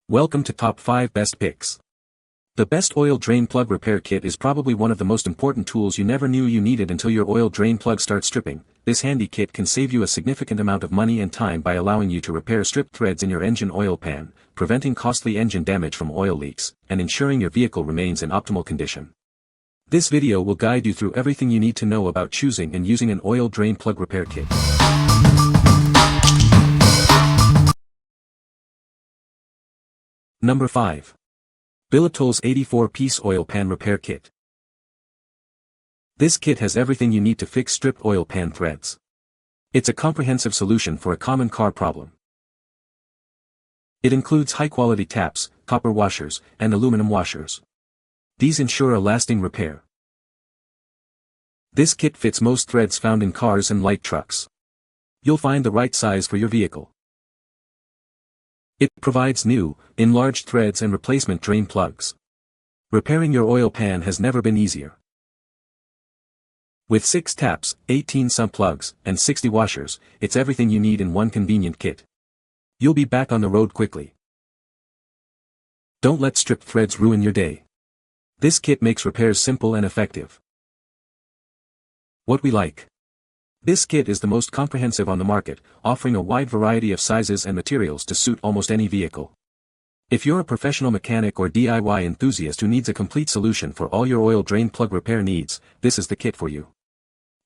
Welcome to Top 5 Best Picks. The best oil drain plug repair kit is probably one of the most important tools you never knew you needed until your oil drain plug starts stripping. This handy kit can save you a significant amount of money and time by allowing you to repair stripped threads in your engine oil pan, preventing costly engine damage from oil leaks, and ensuring your vehicle remains in optimal condition. This video will guide you through everything you need to know about choosing and using an oil drain plug repair kit. Number 5. BILITOOLS 84-piece oil pan repair kit. This kit has everything you need to fix stripped oil pan threads. It's a comprehensive solution for a common car problem. It includes high-quality taps, copper washers, and aluminum washers. These ensure a lasting repair. This kit fits most threads found in cars and light trucks. You'll find the right size for your vehicle. It provides new, enlarged threads and replacement drain plugs. Repairing your oil pan has never been easier. With 6 taps, 18 sump plugs, and 60 washers, it's everything you need in one convenient kit. You'll be back on the road quickly. Don't let stripped threads ruin your day. This kit makes repairs simple and effective. What we like. This kit is the most comprehensive on the market, offering a wide variety of sizes and materials to suit almost any vehicle. If you're a professional mechanic or DIY enthusiast who needs a complete solution for all your oil drain plug repair needs, this is the kit for you.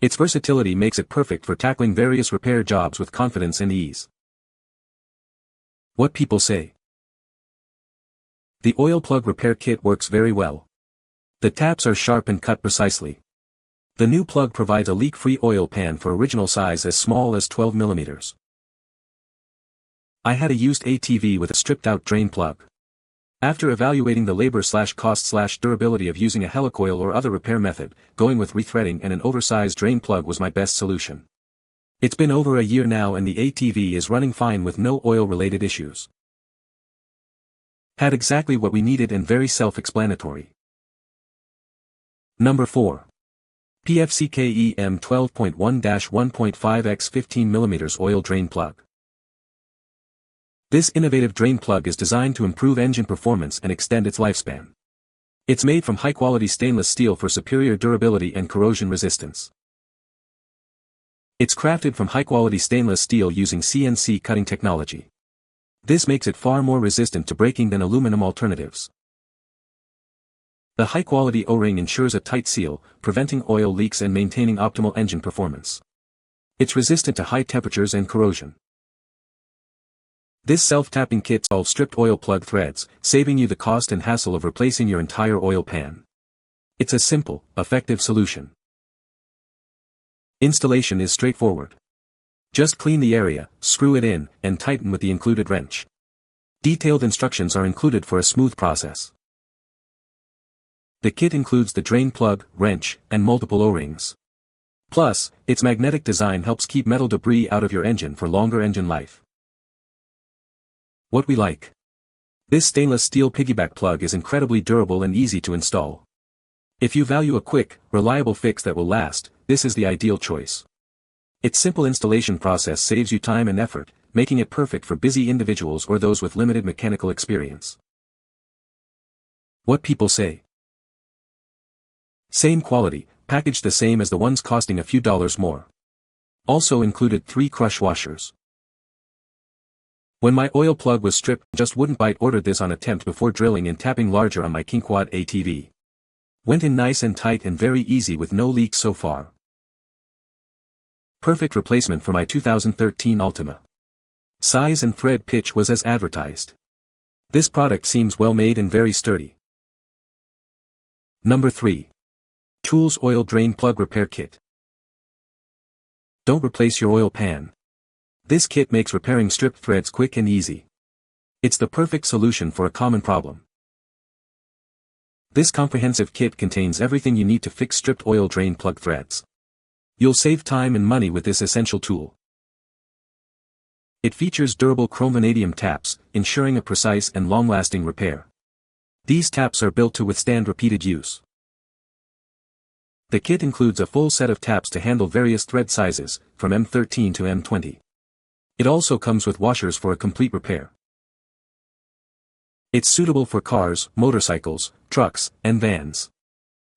Its versatility makes it perfect for tackling various repair jobs with confidence and ease. What people say. The oil plug repair kit works very well. The taps are sharp and cut precisely. The new plug provides a leak-free oil pan for original size as small as 12 mm. I had a used ATV with a stripped-out drain plug. After evaluating the labor/cost/durability of using a helicoil or other repair method, going with rethreading and an oversized drain plug was my best solution. It's been over a year now and the ATV is running fine with no oil-related issues. Had exactly what we needed and very self-explanatory. Number 4. PFCKE M12.1-1.5x 15 mm oil drain plug. This innovative drain plug is designed to improve engine performance and extend its lifespan. It's made from high-quality stainless steel for superior durability and corrosion resistance. It's crafted from high-quality stainless steel using CNC cutting technology. This makes it far more resistant to breaking than aluminum alternatives. The high-quality O-ring ensures a tight seal, preventing oil leaks and maintaining optimal engine performance. It's resistant to high temperatures and corrosion. This self-tapping kit solves stripped oil plug threads, saving you the cost and hassle of replacing your entire oil pan. It's a simple, effective solution. Installation is straightforward. Just clean the area, screw it in, and tighten with the included wrench. Detailed instructions are included for a smooth process. The kit includes the drain plug, wrench, and multiple O-rings. Plus, its magnetic design helps keep metal debris out of your engine for longer engine life. What we like. This stainless steel piggyback plug is incredibly durable and easy to install. If you value a quick, reliable fix that will last, this is the ideal choice. Its simple installation process saves you time and effort, making it perfect for busy individuals or those with limited mechanical experience. What people say. Same quality, packaged the same as the ones costing a few dollars more. Also included 3 crush washers. When my oil plug was stripped, just wouldn't bite. Ordered this on attempt before drilling and tapping larger on my Kinquad ATV. Went in nice and tight and very easy with no leaks so far. Perfect replacement for my 2013 Altima. Size and thread pitch was as advertised. This product seems well made and very sturdy. Number 3. BILITOOLS Oil Drain Plug Repair Kit. Don't replace your oil pan. This kit makes repairing stripped threads quick and easy. It's the perfect solution for a common problem. This comprehensive kit contains everything you need to fix stripped oil drain plug threads. You'll save time and money with this essential tool. It features durable chrome vanadium taps, ensuring a precise and long-lasting repair. These taps are built to withstand repeated use. The kit includes a full set of taps to handle various thread sizes, from M13 to M20. It also comes with washers for a complete repair. It's suitable for cars, motorcycles, trucks, and vans.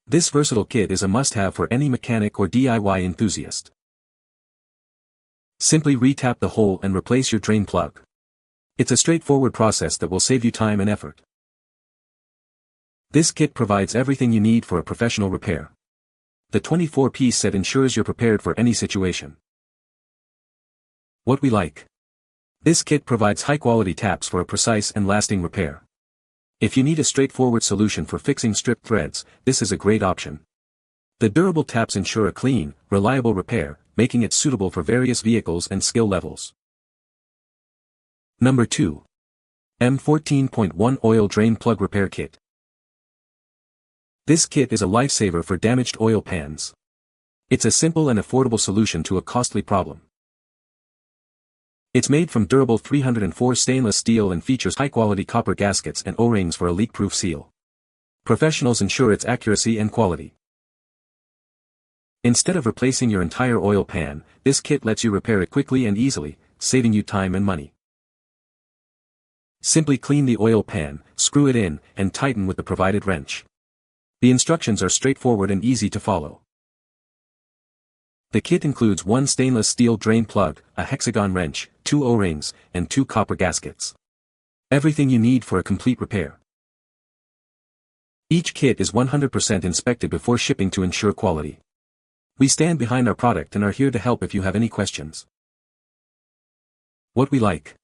This versatile kit is a must-have for any mechanic or DIY enthusiast. Simply re-tap the hole and replace your drain plug. It's a straightforward process that will save you time and effort. This kit provides everything you need for a professional repair. The 24-piece set ensures you're prepared for any situation. What we like. This kit provides high-quality taps for a precise and lasting repair. If you need a straightforward solution for fixing stripped threads, this is a great option. The durable taps ensure a clean, reliable repair, making it suitable for various vehicles and skill levels. Number 2. M14.1 Oil Drain Plug Repair Kit. This kit is a lifesaver for damaged oil pans. It's a simple and affordable solution to a costly problem. It's made from durable 304 stainless steel and features high-quality copper gaskets and O-rings for a leak-proof seal. Professionals ensure its accuracy and quality. Instead of replacing your entire oil pan, this kit lets you repair it quickly and easily, saving you time and money. Simply clean the oil pan, screw it in, and tighten with the provided wrench. The instructions are straightforward and easy to follow. The kit includes one stainless steel drain plug, a hexagon wrench, 2 O-rings, and 2 copper gaskets. Everything you need for a complete repair. Each kit is 100% inspected before shipping to ensure quality. We stand behind our product and are here to help if you have any questions. What we like.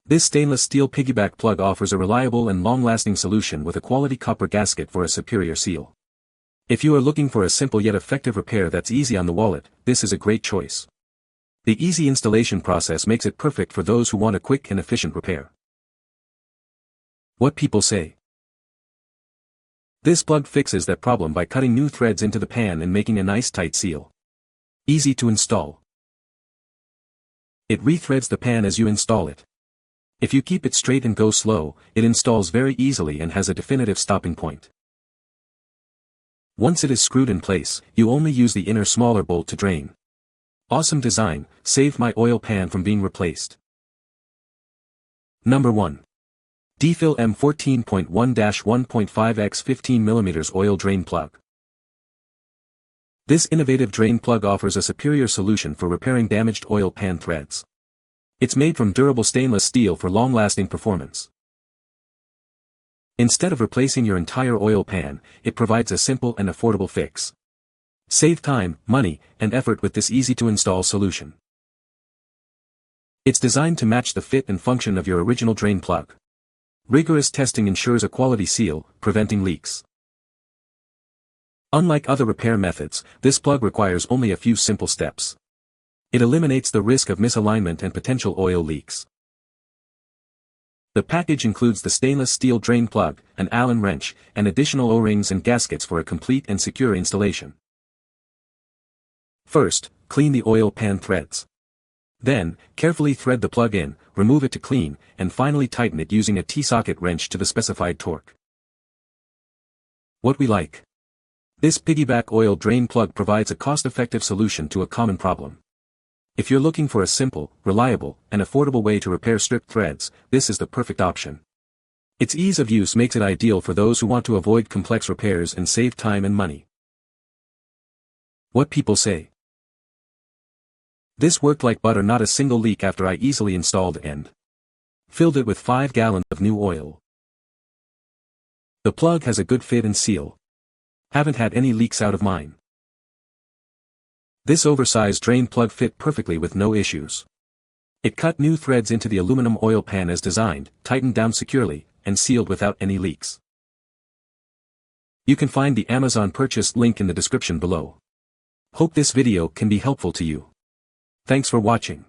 This stainless steel piggyback plug offers a reliable and long-lasting solution with a quality copper gasket for a superior seal. If you are looking for a simple yet effective repair that's easy on the wallet, this is a great choice. The easy installation process makes it perfect for those who want a quick and efficient repair. What people say. This plug fixes that problem by cutting new threads into the pan and making a nice tight seal. Easy to install. It rethreads the pan as you install it. If you keep it straight and go slow, it installs very easily and has a definitive stopping point. Once it is screwed in place, you only use the inner smaller bolt to drain. Awesome design, saved my oil pan from being replaced. Number 1. DEEFILL M14.1-1.5x 15mm Oil Drain Plug. This innovative drain plug offers a superior solution for repairing damaged oil pan threads. It's made from durable stainless steel for long-lasting performance. Instead of replacing your entire oil pan, it provides a simple and affordable fix. Save time, money, and effort with this easy-to-install solution. It's designed to match the fit and function of your original drain plug. Rigorous testing ensures a quality seal, preventing leaks. Unlike other repair methods, this plug requires only a few simple steps. It eliminates the risk of misalignment and potential oil leaks. The package includes the stainless steel drain plug, an Allen wrench, and additional O-rings and gaskets for a complete and secure installation. First, clean the oil pan threads. Then, carefully thread the plug in, remove it to clean, and finally tighten it using a T-socket wrench to the specified torque. What we like. This piggyback oil drain plug provides a cost-effective solution to a common problem. If you're looking for a simple, reliable, and affordable way to repair stripped threads, this is the perfect option. Its ease of use makes it ideal for those who want to avoid complex repairs and save time and money. What people say. This worked like butter, not a single leak after I easily installed and filled it with 5 gallons of new oil. The plug has a good fit and seal. Haven't had any leaks out of mine. This oversized drain plug fit perfectly with no issues. It cut new threads into the aluminum oil pan as designed, tightened down securely, and sealed without any leaks. You can find the Amazon purchase link in the description below. Hope this video can be helpful to you. Thanks for watching.